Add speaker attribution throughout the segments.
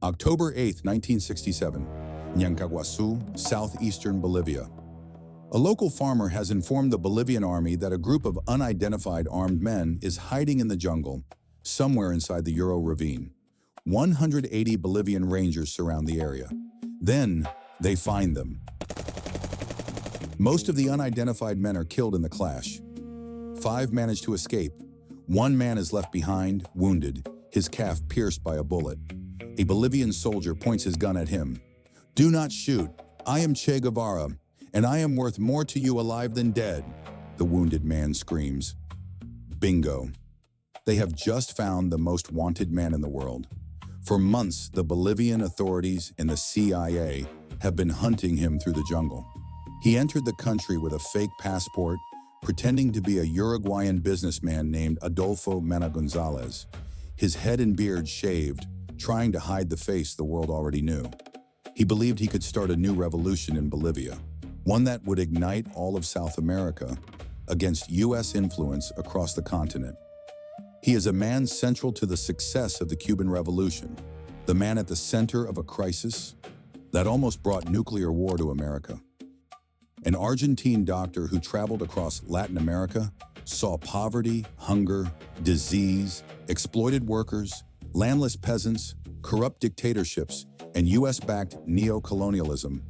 Speaker 1: October 8, 1967, Nyancaguasu, southeastern Bolivia. A local farmer has informed the Bolivian army that a group of unidentified armed men is hiding in the jungle, somewhere inside the Uro ravine. 180 Bolivian rangers surround the area. Then, they find them. Most of the unidentified men are killed in the clash. 5 manage to escape. 1 man is left behind, wounded, his calf pierced by a bullet. A Bolivian soldier points his gun at him. "Do not shoot. I am Che Guevara, and I am worth more to you alive than dead," the wounded man screams. Bingo. They have just found the most wanted man in the world. For months, the Bolivian authorities and the CIA have been hunting him through the jungle. He entered the country with a fake passport, pretending to be a Uruguayan businessman named Adolfo Mena Gonzalez, his head and beard shaved, trying to hide the face the world already knew. He believed he could start a new revolution in Bolivia, one that would ignite all of South America against U.S. influence across the continent. He is a man central to the success of the Cuban Revolution, the man at the center of a crisis that almost brought nuclear war to America. An Argentine doctor who traveled across Latin America saw poverty, hunger, disease, exploited workers, landless peasants, corrupt dictatorships, and US-backed neo-colonialism,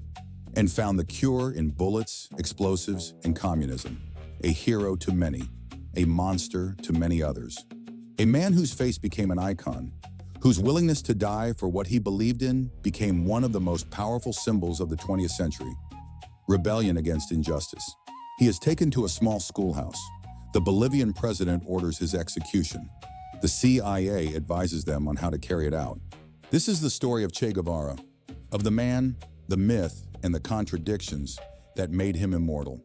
Speaker 1: and found the cure in bullets, explosives, and communism. A hero to many, a monster to many others. A man whose face became an icon, whose willingness to die for what he believed in became one of the most powerful symbols of the 20th century. Rebellion against injustice. He is taken to a small schoolhouse. The Bolivian president orders his execution. The CIA advises them on how to carry it out. This is the story of Che Guevara, of the man, the myth, and the contradictions that made him immortal.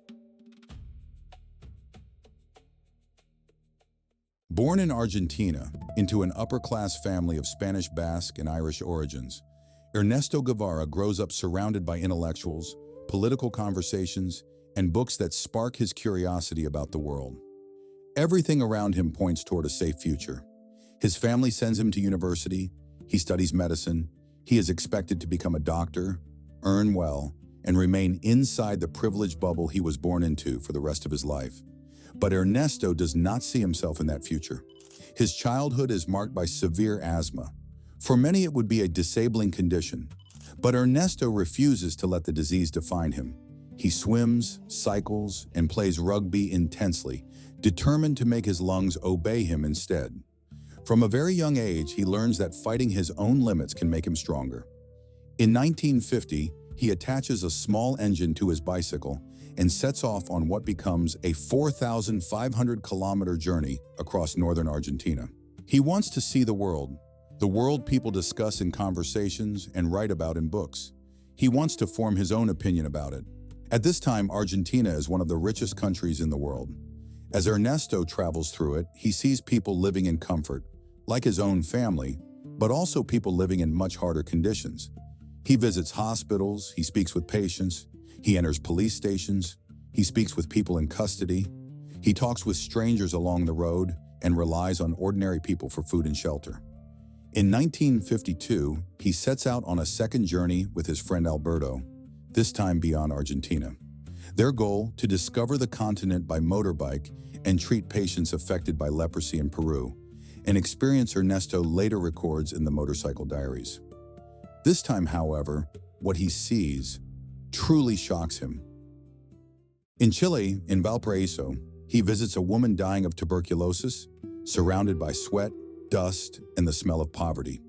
Speaker 1: Born in Argentina into an upper-class family of Spanish, Basque, and Irish origins, Ernesto Guevara grows up surrounded by intellectuals, political conversations, and books that spark his curiosity about the world. Everything around him points toward a safe future. His family sends him to university, he studies medicine, he is expected to become a doctor, earn well, and remain inside the privileged bubble he was born into for the rest of his life. But Ernesto does not see himself in that future. His childhood is marked by severe asthma. For many, it would be a disabling condition. But Ernesto refuses to let the disease define him. He swims, cycles, and plays rugby intensely, determined to make his lungs obey him instead. From a very young age, he learns that fighting his own limits can make him stronger. In 1950, he attaches a small engine to his bicycle and sets off on what becomes a 4,500-kilometer journey across northern Argentina. He wants to see the world people discuss in conversations and write about in books. He wants to form his own opinion about it. At this time, Argentina is one of the richest countries in the world. As Ernesto travels through it, he sees people living in comfort, like his own family, but also people living in much harder conditions. He visits hospitals, he speaks with patients, he enters police stations, he speaks with people in custody, he talks with strangers along the road, and relies on ordinary people for food and shelter. In 1952, he sets out on a second journey with his friend Alberto, this time beyond Argentina. Their goal, to discover the continent by motorbike and treat patients affected by leprosy in Peru, an experience Ernesto later records in the Motorcycle Diaries. This time, however, what he sees truly shocks him. In Chile, in Valparaiso, he visits a woman dying of tuberculosis, surrounded by sweat, dust, and the smell of poverty.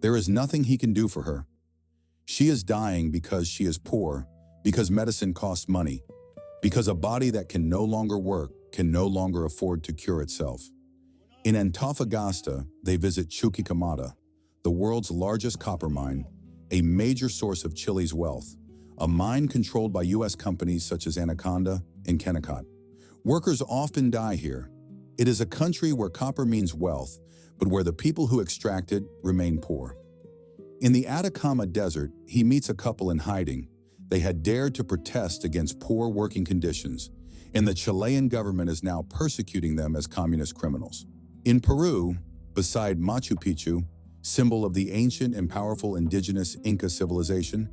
Speaker 1: There is nothing he can do for her. She is dying because she is poor, because medicine costs money, because a body that can no longer work can no longer afford to cure itself. In Antofagasta, they visit Chuquicamata, the world's largest copper mine, a major source of Chile's wealth, a mine controlled by U.S. companies such as Anaconda and Kennecott. Workers often die here. It is a country where copper means wealth, but where the people who extract it remain poor. In the Atacama Desert, he meets a couple in hiding. They had dared to protest against poor working conditions, and the Chilean government is now persecuting them as communist criminals. In Peru, beside Machu Picchu, symbol of the ancient and powerful indigenous Inca civilization,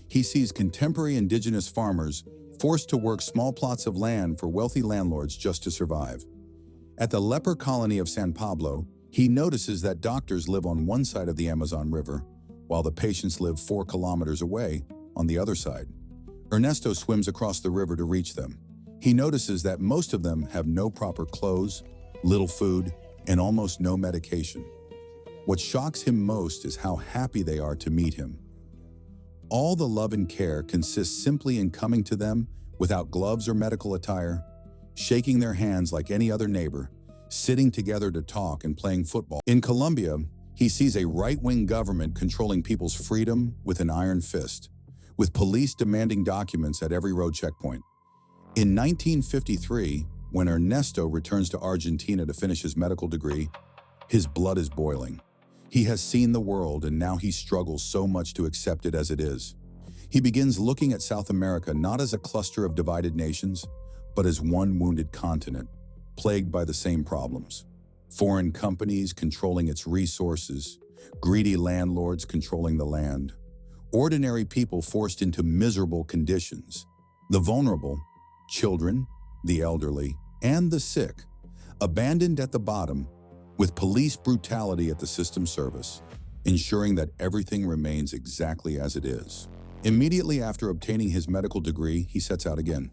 Speaker 1: he sees contemporary indigenous farmers forced to work small plots of land for wealthy landlords just to survive. At the leper colony of San Pablo, he notices that doctors live on one side of the Amazon River, while the patients live 4 kilometers away on the other side. Ernesto swims across the river to reach them. He notices that most of them have no proper clothes, little food, and almost no medication. What shocks him most is how happy they are to meet him. All the love and care consists simply in coming to them without gloves or medical attire, shaking their hands like any other neighbor, sitting together to talk and playing football. In Colombia, he sees a right-wing government controlling people's freedom with an iron fist, with police demanding documents at every road checkpoint. In 1953, when Ernesto returns to Argentina to finish his medical degree, his blood is boiling. He has seen the world, and now he struggles so much to accept it as it is. He begins looking at South America not as a cluster of divided nations, but as one wounded continent, plagued by the same problems. Foreign companies controlling its resources, greedy landlords controlling the land, ordinary people forced into miserable conditions, the vulnerable, children, the elderly, and the sick, abandoned at the bottom, with police brutality at the system service, ensuring that everything remains exactly as it is. Immediately after obtaining his medical degree, he sets out again.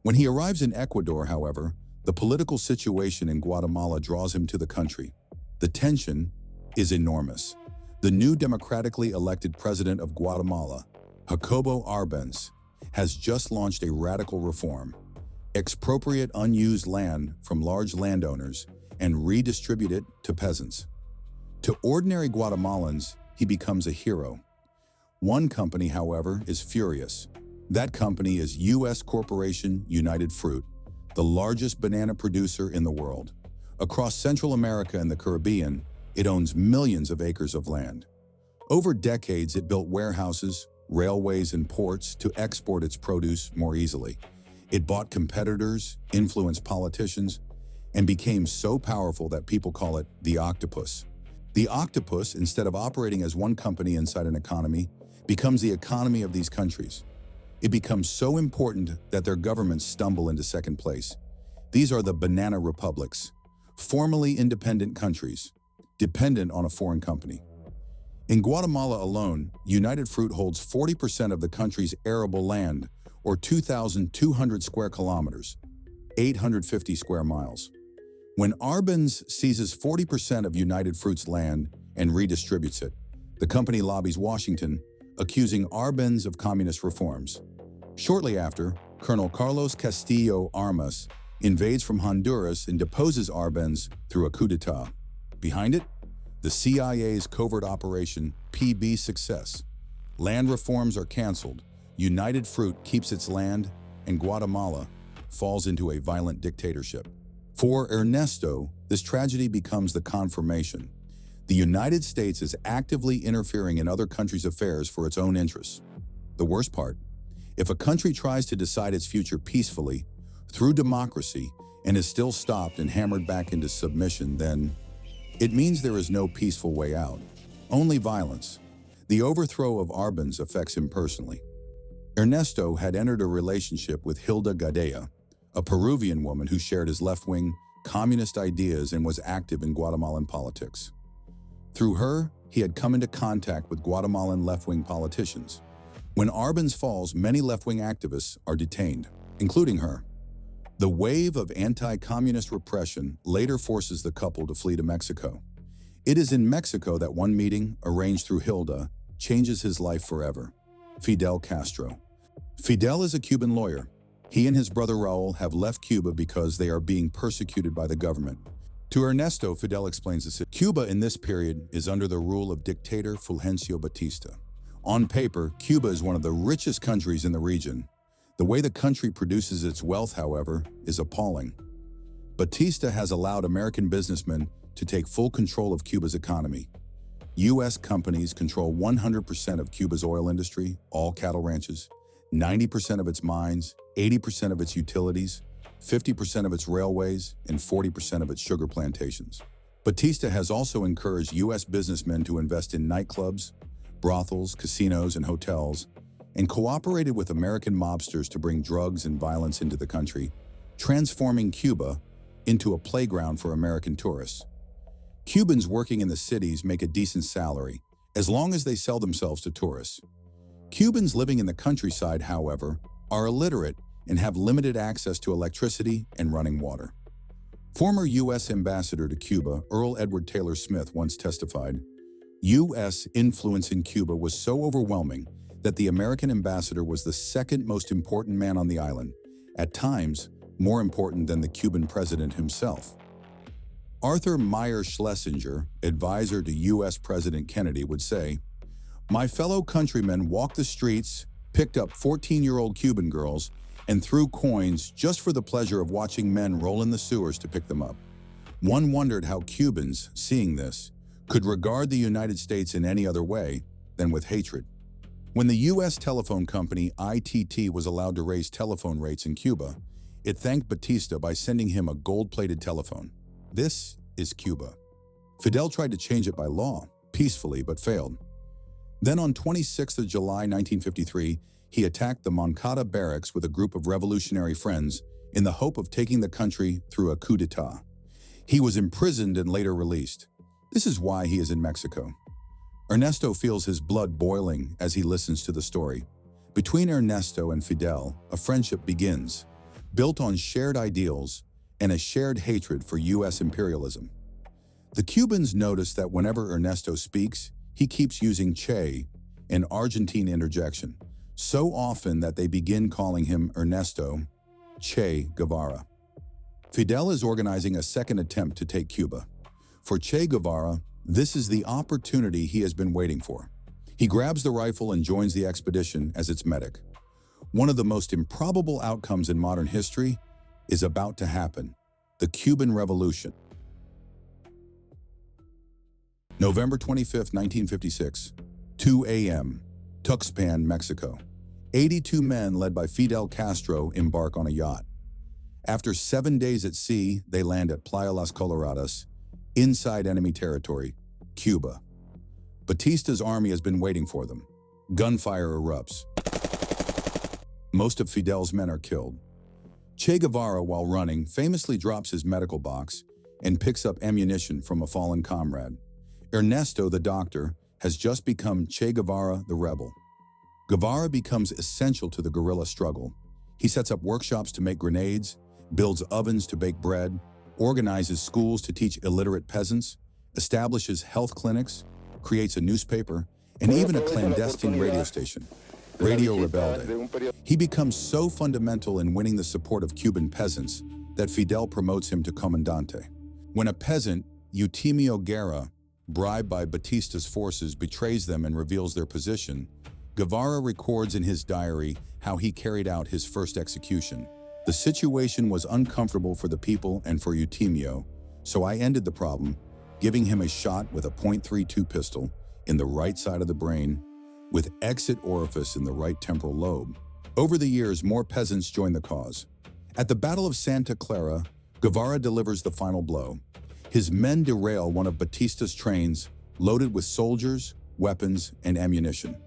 Speaker 1: When he arrives in Ecuador, however, the political situation in Guatemala draws him to the country. The tension is enormous. The new democratically elected president of Guatemala, Jacobo Arbenz, has just launched a radical reform: expropriate unused land from large landowners and redistribute it to peasants. To ordinary Guatemalans, he becomes a hero. One company, however, is furious. That company is U.S. corporation United Fruit, the largest banana producer in the world. Across Central America and the Caribbean, it owns millions of acres of land. Over decades, it built warehouses, railways, and ports to export its produce more easily. It bought competitors, influenced politicians, and became so powerful that people call it the octopus. The octopus, instead of operating as one company inside an economy, becomes the economy of these countries. It becomes so important that their governments stumble into second place. These are the banana republics, formerly independent countries, dependent on a foreign company. In Guatemala alone, United Fruit holds 40% of the country's arable land, or 2,200 square kilometers, 850 square miles. When Arbenz seizes 40% of United Fruit's land and redistributes it, the company lobbies Washington, accusing Arbenz of communist reforms. Shortly after, Colonel Carlos Castillo Armas invades from Honduras and deposes Arbenz through a coup d'etat. Behind it, the CIA's covert operation PB Success. Land reforms are canceled, United Fruit keeps its land, and Guatemala falls into a violent dictatorship. For Ernesto, this tragedy becomes the confirmation. The United States is actively interfering in other countries' affairs for its own interests. The worst part, if a country tries to decide its future peacefully, through democracy, and is still stopped and hammered back into submission, then it means there is no peaceful way out, only violence. The overthrow of Arbenz affects him personally. Ernesto had entered a relationship with Hilda Gadea, a Peruvian woman who shared his left-wing, communist ideas and was active in Guatemalan politics. Through her, he had come into contact with Guatemalan left-wing politicians. When Arbenz falls, many left-wing activists are detained, including her. The wave of anti-communist repression later forces the couple to flee to Mexico. It is in Mexico that one meeting, arranged through Hilda, changes his life forever: Fidel Castro. Fidel is a Cuban lawyer. He and his brother Raul have left Cuba because they are being persecuted by the government. To Ernesto, Fidel explains this: Cuba in this period is under the rule of dictator Fulgencio Batista. On paper, Cuba is one of the richest countries in the region. The way the country produces its wealth, however, is appalling. Batista has allowed American businessmen to take full control of Cuba's economy. U.S. companies control 100% of Cuba's oil industry, all cattle ranches, 90% of its mines, 80% of its utilities, 50% of its railways, and 40% of its sugar plantations. Batista has also encouraged U.S. businessmen to invest in nightclubs, brothels, casinos, and hotels, and cooperated with American mobsters to bring drugs and violence into the country, transforming Cuba into a playground for American tourists. Cubans working in the cities make a decent salary, as long as they sell themselves to tourists. Cubans living in the countryside, however, are illiterate and have limited access to electricity and running water. Former U.S. Ambassador to Cuba, Earl Edward Taylor Smith, once testified, U.S. influence in Cuba was so overwhelming that the American ambassador was the second most important man on the island, at times more important than the Cuban president himself. Arthur Meyer Schlesinger, advisor to U.S. President Kennedy, would say, "My fellow countrymen walked the streets, picked up 14-year-old Cuban girls, and threw coins just for the pleasure of watching men roll in the sewers to pick them up." One wondered how Cubans, seeing this, could regard the United States in any other way than with hatred. When the U.S. telephone company ITT was allowed to raise telephone rates in Cuba, it thanked Batista by sending him a gold-plated telephone. This is Cuba. Fidel tried to change it by law, peacefully, but failed. Then on 26th of July 1953, he attacked the Moncada barracks with a group of revolutionary friends in the hope of taking the country through a coup d'etat. He was imprisoned and later released. This is why he is in Mexico. Ernesto feels his blood boiling as he listens to the story. Between Ernesto and Fidel, a friendship begins, built on shared ideals and a shared hatred for U.S. imperialism. The Cubans notice that whenever Ernesto speaks, he keeps using Che, an Argentine interjection, so often that they begin calling him Ernesto Che Guevara. Fidel is organizing a second attempt to take Cuba. For Che Guevara, this is the opportunity he has been waiting for. He grabs the rifle and joins the expedition as its medic. One of the most improbable outcomes in modern history is about to happen: the Cuban Revolution. November 25, 1956, 2 a.m., Tuxpan, Mexico. 82 men led by Fidel Castro embark on a yacht. After 7 days at sea, they land at Playa Las Coloradas, inside enemy territory, Cuba. Batista's army has been waiting for them. Gunfire erupts. Most of Fidel's men are killed. Che Guevara, while running, famously drops his medical box and picks up ammunition from a fallen comrade. Ernesto, the doctor, has just become Che Guevara, the rebel. Guevara becomes essential to the guerrilla struggle. He sets up workshops to make grenades, builds ovens to bake bread, organizes schools to teach illiterate peasants, establishes health clinics, creates a newspaper, and even a clandestine radio station, Radio Rebelde. He becomes so fundamental in winning the support of Cuban peasants that Fidel promotes him to comandante. When a peasant, Eutimio Guerra, bribed by Batista's forces, betrays them and reveals their position, Guevara records in his diary how he carried out his first execution. "The situation was uncomfortable for the people and for Eutimio, so I ended the problem, giving him a shot with a .32 pistol in the right side of the brain, with exit orifice in the right temporal lobe." Over the years, more peasants joined the cause. At the Battle of Santa Clara, Guevara delivers the final blow. His men derail one of Batista's trains loaded with soldiers, weapons, and ammunition.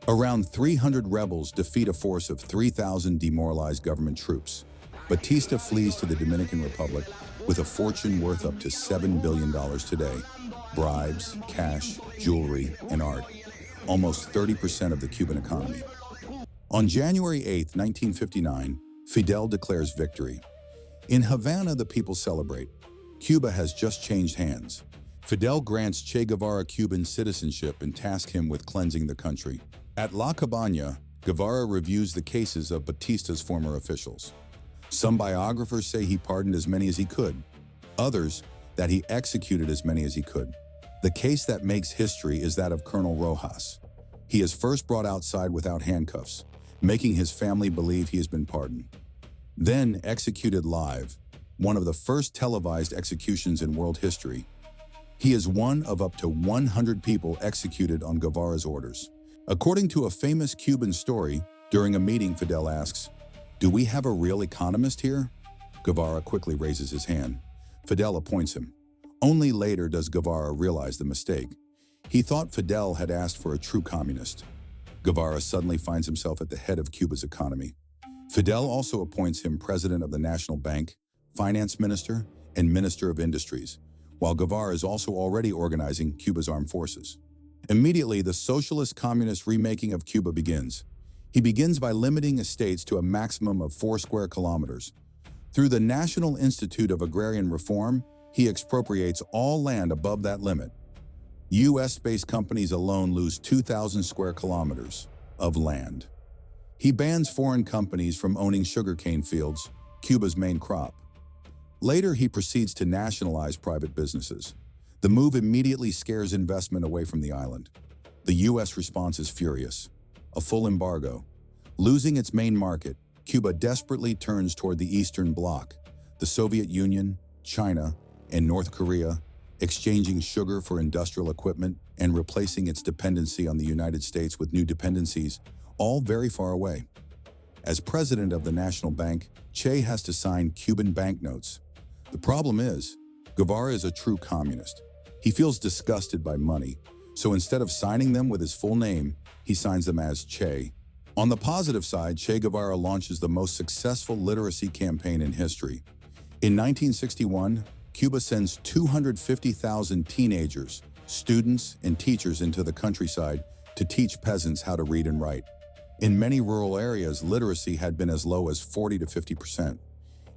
Speaker 1: Around 300 rebels defeat a force of 3,000 demoralized government troops. Batista flees to the Dominican Republic with a fortune worth up to $7 billion today. Bribes, cash, jewelry, and art. Almost 30% of the Cuban economy. On January 8, 1959, Fidel declares victory. In Havana, the people celebrate. Cuba has just changed hands. Fidel grants Che Guevara Cuban citizenship and tasks him with cleansing the country. At La Cabana, Guevara reviews the cases of Batista's former officials. Some biographers say he pardoned as many as he could. Others, that he executed as many as he could. The case that makes history is that of Colonel Rojas. He is first brought outside without handcuffs, making his family believe he has been pardoned. Then executed live, one of the first televised executions in world history. He is one of up to 100 people executed on Guevara's orders. According to a famous Cuban story, during a meeting, Fidel asks, "Do we have a real economist here?" Guevara quickly raises his hand. Fidel appoints him. Only later does Guevara realize the mistake. He thought Fidel had asked for a true communist. Guevara suddenly finds himself at the head of Cuba's economy. Fidel also appoints him president of the National Bank, finance minister, and minister of industries, while Guevara is also already organizing Cuba's armed forces. Immediately, the socialist communist remaking of Cuba begins. He begins by limiting estates to a maximum of 4 square kilometers. Through the National Institute of Agrarian Reform, he expropriates all land above that limit. U.S.-based companies alone lose 2,000 square kilometers of land. He bans foreign companies from owning sugarcane fields, Cuba's main crop. Later, he proceeds to nationalize private businesses. The move immediately scares investment away from the island. The U.S. response is furious. A full embargo. Losing its main market, Cuba desperately turns toward the Eastern Bloc, the Soviet Union, China, and North Korea, exchanging sugar for industrial equipment and replacing its dependency on the United States with new dependencies, all very far away. As president of the National Bank, Che has to sign Cuban banknotes. The problem is, Guevara is a true communist. He feels disgusted by money, so instead of signing them with his full name, he signs them as Che. On the positive side, Che Guevara launches the most successful literacy campaign in history. In 1961, Cuba sends 250,000 teenagers, students, and teachers into the countryside to teach peasants how to read and write. In many rural areas, literacy had been as low as 40 to 50%.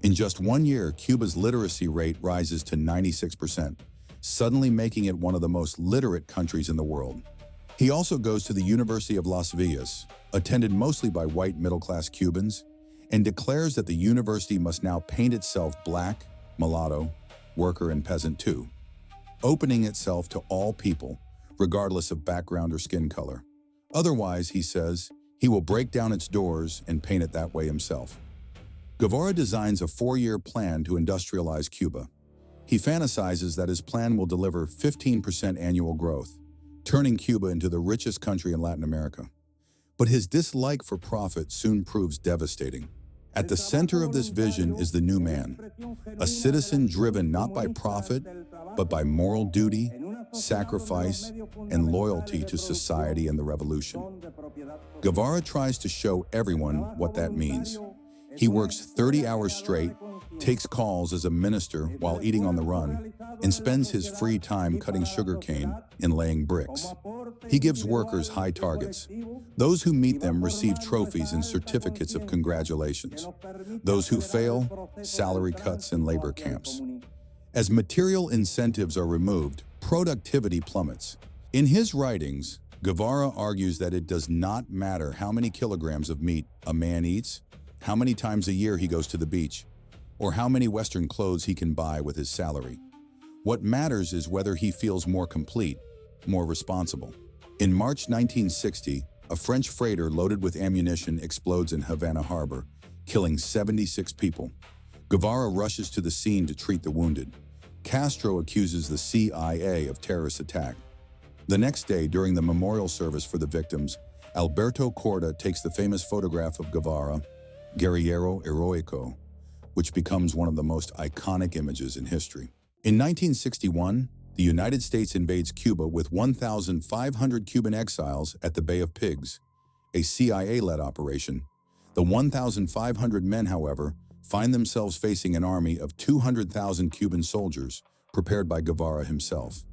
Speaker 1: In just 1 year, Cuba's literacy rate rises to 96%, suddenly making it one of the most literate countries in the world. He also goes to the University of Las Villas, attended mostly by white middle-class Cubans, and declares that the university must now paint itself black, mulatto, worker, and peasant too, opening itself to all people, regardless of background or skin color. Otherwise, he says, he will break down its doors and paint it that way himself. Guevara designs a 4-year plan to industrialize Cuba. He fantasizes that his plan will deliver 15% annual growth, turning Cuba into the richest country in Latin America. But his dislike for profit soon proves devastating. At the center of this vision is the new man, a citizen driven not by profit, but by moral duty, sacrifice, and loyalty to society and the revolution. Guevara tries to show everyone what that means. He works 30 hours straight, takes calls as a minister while eating on the run, and spends his free time cutting sugarcane and laying bricks. He gives workers high targets. Those who meet them receive trophies and certificates of congratulations. Those who fail, salary cuts and labor camps. As material incentives are removed, productivity plummets. In his writings, Guevara argues that it does not matter how many kilograms of meat a man eats, how many times a year he goes to the beach, or how many Western clothes he can buy with his salary. What matters is whether he feels more complete, more responsible. In March 1960, a French freighter loaded with ammunition explodes in Havana Harbor, killing 76 people. Guevara rushes to the scene to treat the wounded. Castro accuses the CIA of terrorist attack. The next day, during the memorial service for the victims, Alberto Corda takes the famous photograph of Guevara, Guerrillero Heroico, which becomes one of the most iconic images in history. In 1961, the United States invades Cuba with 1,500 Cuban exiles at the Bay of Pigs, a CIA-led operation. The 1,500 men, however, find themselves facing an army of 200,000 Cuban soldiers, prepared by Guevara himself.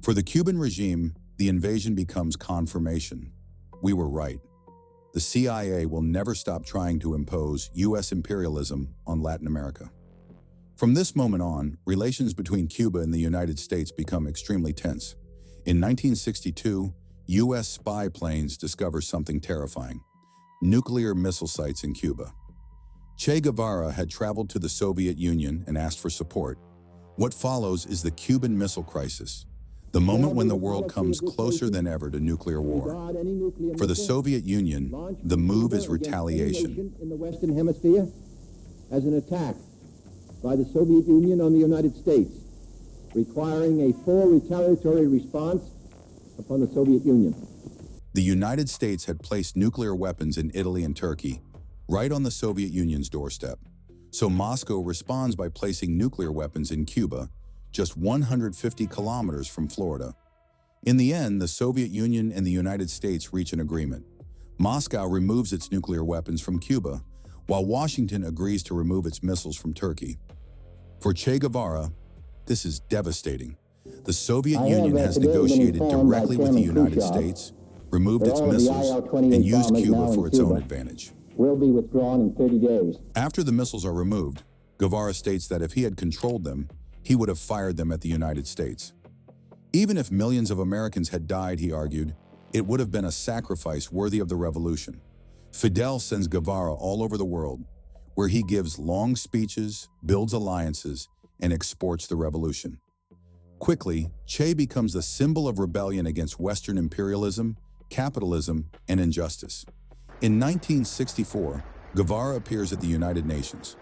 Speaker 1: For the Cuban regime, the invasion becomes confirmation. We were right. The CIA will never stop trying to impose U.S. imperialism on Latin America. From this moment on, relations between Cuba and the United States become extremely tense. In 1962, U.S. spy planes discover something terrifying: nuclear missile sites in Cuba. Che Guevara had traveled to the Soviet Union and asked for support. What follows is the Cuban Missile Crisis, the moment when the world comes closer than ever to nuclear war. For the Soviet Union, the move is retaliation.
Speaker 2: In the Western Hemisphere as an attack by the Soviet Union on the United States, requiring a full retaliatory response upon the Soviet Union.
Speaker 1: The United States had placed nuclear weapons in Italy and Turkey, right on the Soviet Union's doorstep. So Moscow responds by placing nuclear weapons in Cuba, just 150 kilometers from Florida. In the end, the Soviet Union and the United States reach an agreement. Moscow removes its nuclear weapons from Cuba, while Washington agrees to remove its missiles from Turkey. For Che Guevara, this is devastating. The Soviet Union has negotiated directly with the United States, removed its missiles, and used Cuba for its own advantage.
Speaker 2: Will be withdrawn in 30 days.
Speaker 1: After the missiles are removed, Guevara states that if he had controlled them, he would have fired them at the United States. Even if millions of Americans had died, he argued, it would have been a sacrifice worthy of the revolution. Fidel sends Guevara all over the world, where he gives long speeches, builds alliances, and exports the revolution. Quickly, Che becomes the symbol of rebellion against Western imperialism, capitalism, and injustice. In 1964, Guevara appears at the United Nations.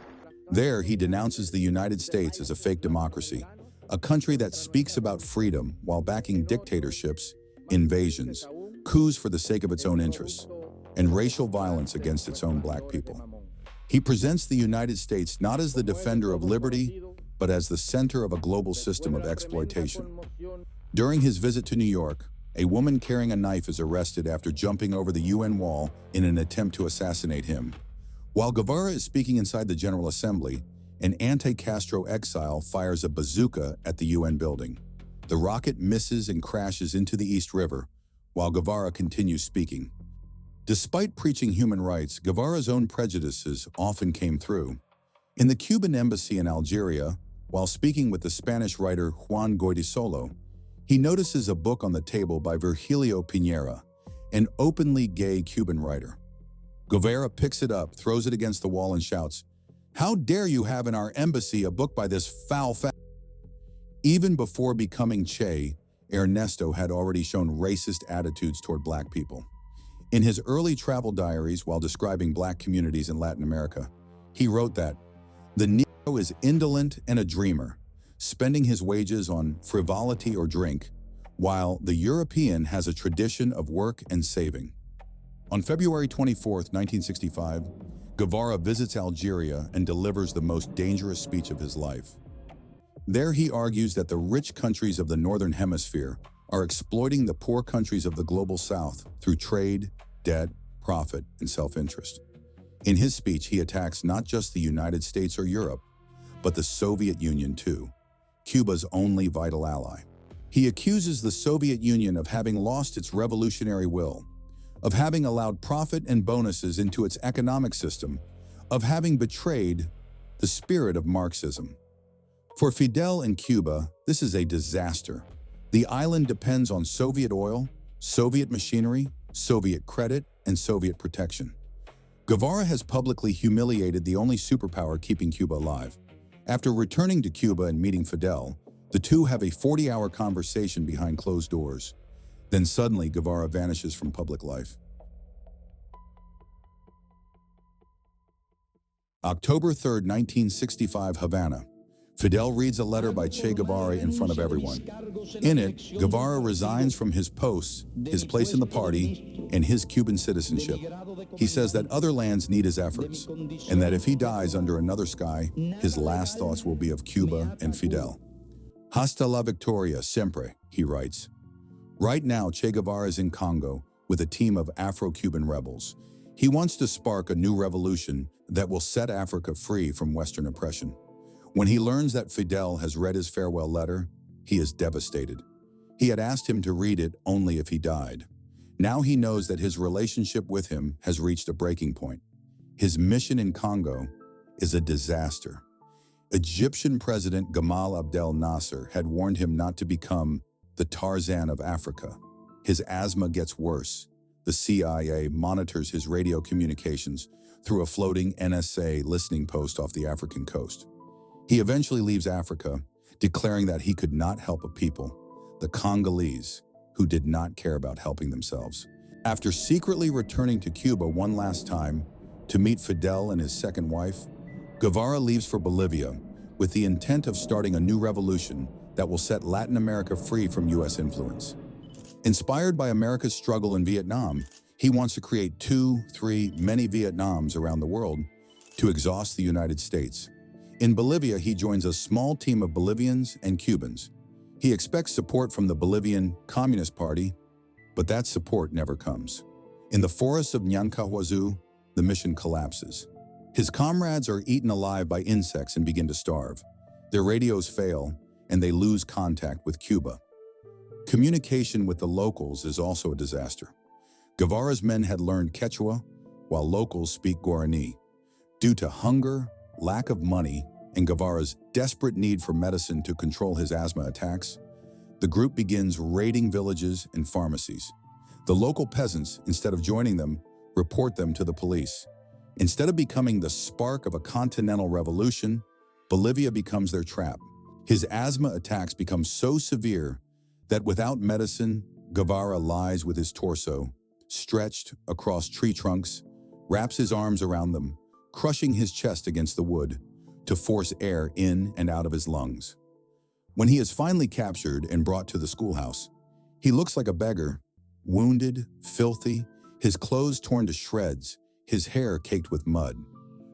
Speaker 1: There, he denounces the United States as a fake democracy, a country that speaks about freedom while backing dictatorships, invasions, coups for the sake of its own interests, and racial violence against its own black people. He presents the United States not as the defender of liberty, but as the center of a global system of exploitation. During his visit to New York, a woman carrying a knife is arrested after jumping over the UN wall in an attempt to assassinate him. While Guevara is speaking inside the General Assembly, an anti-Castro exile fires a bazooka at the UN building. The rocket misses and crashes into the East River, while Guevara continues speaking. Despite preaching human rights, Guevara's own prejudices often came through. In the Cuban embassy in Algeria, while speaking with the Spanish writer Juan Goytisolo, he notices a book on the table by Virgilio Piñera, an openly gay Cuban writer. Guevara picks it up, throws it against the wall, and shouts, "How dare you have in our embassy a book by this foul Even before becoming Che, Ernesto had already shown racist attitudes toward black people. In his early travel diaries while describing black communities in Latin America, he wrote that, "The Negro is indolent and a dreamer, spending his wages on frivolity or drink, while the European has a tradition of work and saving." On February 24, 1965, Guevara visits Algeria and delivers the most dangerous speech of his life. There he argues that the rich countries of the Northern Hemisphere are exploiting the poor countries of the Global South through trade, debt, profit, and self-interest. In his speech, he attacks not just the United States or Europe, but the Soviet Union too, Cuba's only vital ally. He accuses the Soviet Union of having lost its revolutionary will, of having allowed profit and bonuses into its economic system, of having betrayed the spirit of Marxism. For Fidel and Cuba, this is a disaster. The island depends on Soviet oil, Soviet machinery, Soviet credit, and Soviet protection. Guevara has publicly humiliated the only superpower keeping Cuba alive. After returning to Cuba and meeting Fidel, the two have a 40-hour conversation behind closed doors. Then suddenly, Guevara vanishes from public life. October 3, 1965, Havana. Fidel reads a letter by Che Guevara in front of everyone. In it, Guevara resigns from his posts, his place in the party, and his Cuban citizenship. He says that other lands need his efforts, and that if he dies under another sky, his last thoughts will be of Cuba and Fidel. Hasta la victoria, siempre, he writes. Right now, Che Guevara is in Congo with a team of Afro-Cuban rebels. He wants to spark a new revolution that will set Africa free from Western oppression. When he learns that Fidel has read his farewell letter, he is devastated. He had asked him to read it only if he died. Now he knows that his relationship with him has reached a breaking point. His mission in Congo is a disaster. Egyptian President Gamal Abdel Nasser had warned him not to become the Tarzan of Africa. His asthma gets worse. The CIA monitors his radio communications through a floating NSA listening post off the African coast. He eventually leaves Africa, declaring that he could not help a people, the Congolese, who did not care about helping themselves. After secretly returning to Cuba one last time to meet Fidel and his second wife, Guevara leaves for Bolivia with the intent of starting a new revolution that will set Latin America free from U.S. influence. Inspired by America's struggle in Vietnam, he wants to create 2, 3, many Vietnams around the world to exhaust the United States. In Bolivia, he joins a small team of Bolivians and Cubans. He expects support from the Bolivian Communist Party, but that support never comes. In the forests of Ñancahuazú, the mission collapses. His comrades are eaten alive by insects and begin to starve. Their radios fail, and they lose contact with Cuba. Communication with the locals is also a disaster. Guevara's men had learned Quechua, while locals speak Guarani. Due to hunger, lack of money, and Guevara's desperate need for medicine to control his asthma attacks, the group begins raiding villages and pharmacies. The local peasants, instead of joining them, report them to the police. Instead of becoming the spark of a continental revolution, Bolivia becomes their trap. His asthma attacks become so severe that without medicine, Guevara lies with his torso, stretched across tree trunks, wraps his arms around them, crushing his chest against the wood to force air in and out of his lungs. When he is finally captured and brought to the schoolhouse, he looks like a beggar, wounded, filthy, his clothes torn to shreds, his hair caked with mud.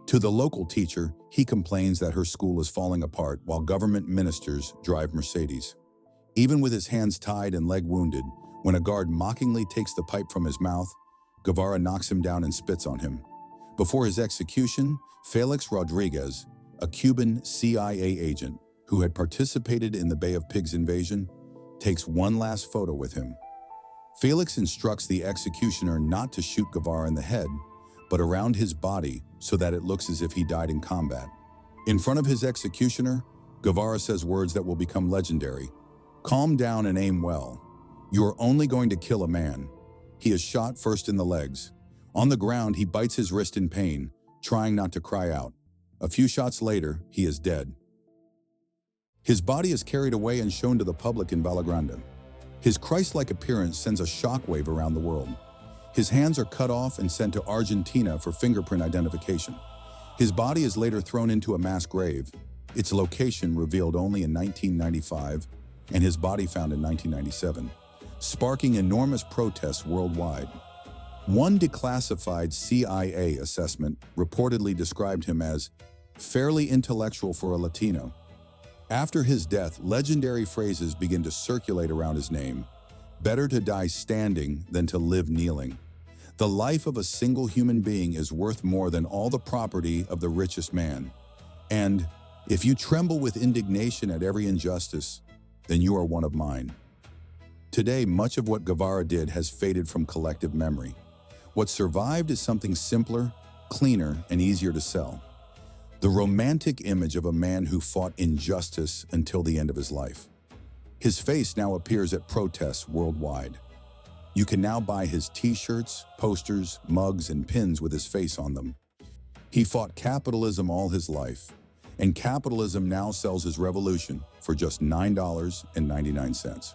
Speaker 1: To the local teacher, he complains that her school is falling apart while government ministers drive Mercedes. Even with his hands tied and leg wounded, when a guard mockingly takes the pipe from his mouth, Guevara knocks him down and spits on him. Before his execution, Felix Rodriguez, a Cuban CIA agent who had participated in the Bay of Pigs invasion, takes one last photo with him. Felix instructs the executioner not to shoot Guevara in the head, but around his body so that it looks as if he died in combat. In front of his executioner, Guevara says words that will become legendary. "Calm down and aim well. You are only going to kill a man." He is shot first in the legs. On the ground, he bites his wrist in pain, trying not to cry out. A few shots later, he is dead. His body is carried away and shown to the public in Vallegrande. His Christ-like appearance sends a shockwave around the world. His hands are cut off and sent to Argentina for fingerprint identification. His body is later thrown into a mass grave, its location revealed only in 1995, and his body found in 1997, sparking enormous protests worldwide. One declassified CIA assessment reportedly described him as fairly intellectual for a Latino. After his death, legendary phrases begin to circulate around his name. Better to die standing than to live kneeling. The life of a single human being is worth more than all the property of the richest man. And if you tremble with indignation at every injustice, then you are one of mine. Today, much of what Guevara did has faded from collective memory. What survived is something simpler, cleaner, and easier to sell. The romantic image of a man who fought injustice until the end of his life. His face now appears at protests worldwide. You can now buy his t-shirts, posters, mugs, and pins with his face on them. He fought capitalism all his life, and capitalism now sells his revolution for just $9.99.